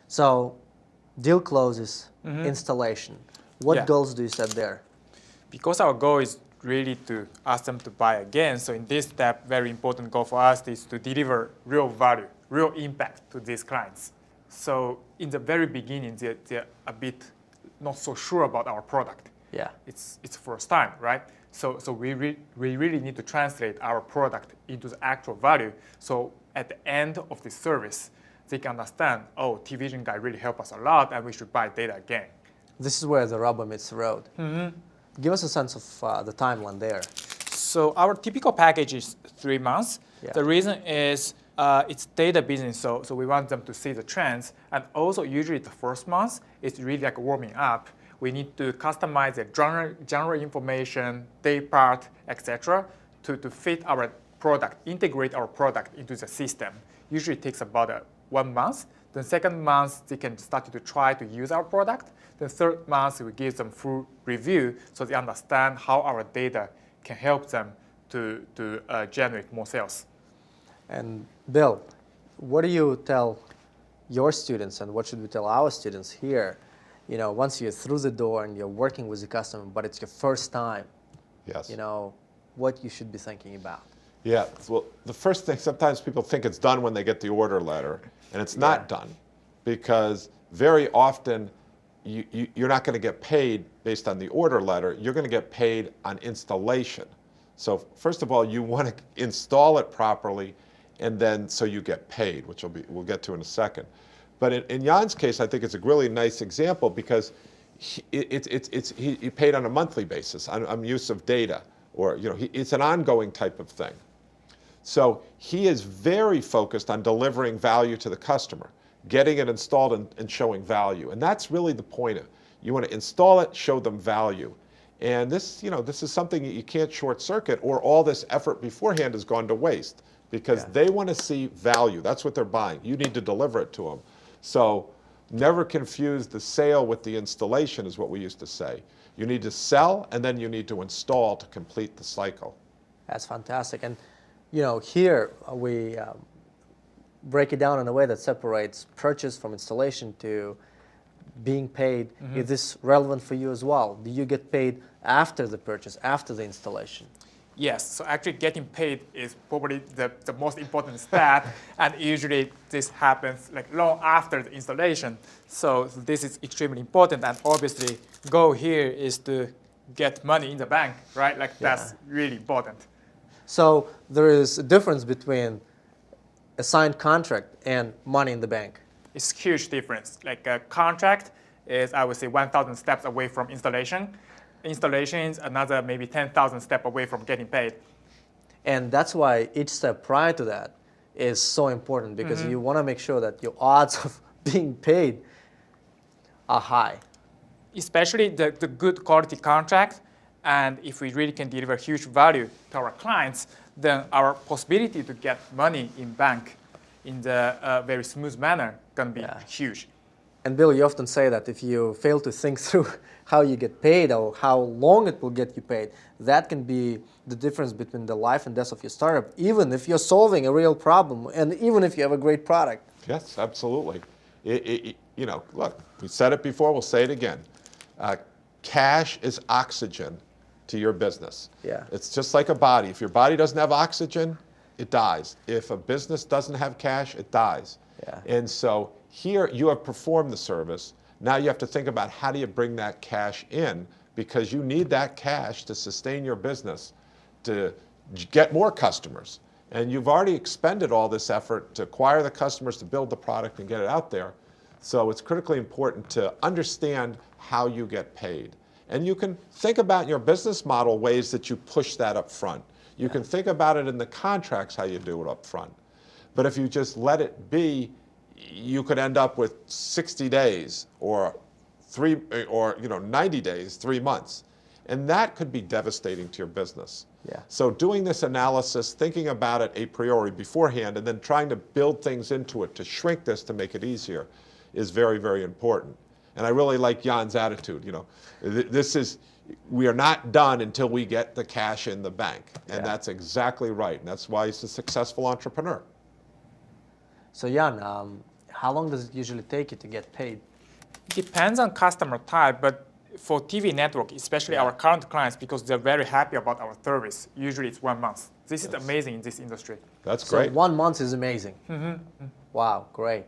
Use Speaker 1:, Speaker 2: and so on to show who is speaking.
Speaker 1: So, deal closes, installation. What
Speaker 2: Yeah.
Speaker 1: goals do you set there?
Speaker 2: Because our goal is really to ask them to buy again, so in this step, very important goal for us is to deliver real value, real impact to these clients. So in the very beginning, they're a bit not so sure about our product.
Speaker 1: Yeah.
Speaker 2: It's first time, right? So we really need to translate our product into the actual value. So at the end of the service, they can understand, oh, T-Vision guy really helped us a lot, and we should buy data again.
Speaker 1: This is where the rubber meets the road. Give us a sense of the timeline there.
Speaker 2: So our typical package is 3 months.
Speaker 1: Yeah.
Speaker 2: The reason is it's data business, so we want them to see the trends. And also usually the first month, it's really like warming up. We need to customize the general information, day part, etc. to fit our product, integrate our product into the system. Usually it takes about 1 month. The second month, they can start to try to use our product. The third month, we give them full review so they understand how our data can help them to generate more sales.
Speaker 1: And Bill, what do you tell your students, and what should we tell our students here? You know, once you're through the door and you're working with the customer, but it's your first time.
Speaker 3: Yes.
Speaker 1: You know, what you should be thinking about.
Speaker 3: Yeah, well, the first thing, sometimes people think it's done when they get the order letter, and it's not done, because very often you're not going to get paid based on the order letter. You're going to get paid on installation. So first of all, you want to install it properly, and then so you get paid, which we'll get to in a second. But in Jan's case, I think it's a really nice example because he paid on a monthly basis on use of data, or it's an ongoing type of thing. So he is very focused on delivering value to the customer, getting it installed and showing value. And that's really the point of it. You want to install it, show them value. And this is something that you can't short circuit, or all this effort beforehand has gone to waste, because they want to see value. That's what they're buying. You need to deliver it to them. So never confuse the sale with the installation, is what we used to say. You need to sell, and then you need to install to complete the cycle.
Speaker 1: That's fantastic. And here we break it down in a way that separates purchase from installation to being paid. Is this relevant for you as well? Do you get paid after the purchase, after the installation?
Speaker 2: Yes, so actually getting paid is probably the most important step, and usually this happens like long after the installation. So this is extremely important, and obviously goal here is to get money in the bank, right? Like that's really important.
Speaker 1: So there is a difference between a signed contract and money in the bank.
Speaker 2: It's a huge difference. Like a contract is, I would say, 1,000 steps away from installation. Installation is another maybe 10,000 steps away from getting paid.
Speaker 1: And that's why each step prior to that is so important, because you want to make sure that your odds of being paid are high.
Speaker 2: Especially the good quality contract, and if we really can deliver huge value to our clients, then our possibility to get money in bank in the very smooth manner can be huge.
Speaker 1: And Bill, you often say that if you fail to think through how you get paid or how long it will get you paid, that can be the difference between the life and death of your startup, even if you're solving a real problem and even if you have a great product.
Speaker 3: Yes, absolutely. Look, we said it before, we'll say it again. Cash is oxygen to your business.
Speaker 1: Yeah.
Speaker 3: It's just like a body. If your body doesn't have oxygen, it dies. If a business doesn't have cash, it dies.
Speaker 1: Yeah.
Speaker 3: And so here you have performed the service. Now you have to think about how do you bring that cash in, because you need that cash to sustain your business, to get more customers. And you've already expended all this effort to acquire the customers, to build the product and get it out there. So it's critically important to understand how you get paid. And you can think about in your business model ways that you push that up front. You can think about it in the contracts how you do it up front. But if you just let it be, you could end up with 60 days or 90 days, 3 months. And that could be devastating to your business.
Speaker 1: Yeah.
Speaker 3: So doing this analysis, thinking about it a priori beforehand, and then trying to build things into it to shrink this to make it easier is very, very important. And I really like Jan's attitude. We are not done until we get the cash in the bank. And that's exactly right. And that's why he's a successful entrepreneur.
Speaker 1: So Jan, how long does it usually take you to get paid?
Speaker 2: Depends on customer type, but for TV network, especially our current clients, because they're very happy about our service, usually it's 1 month. This is amazing in this industry.
Speaker 3: That's
Speaker 1: So
Speaker 3: great.
Speaker 1: 1 month is amazing. Wow, great.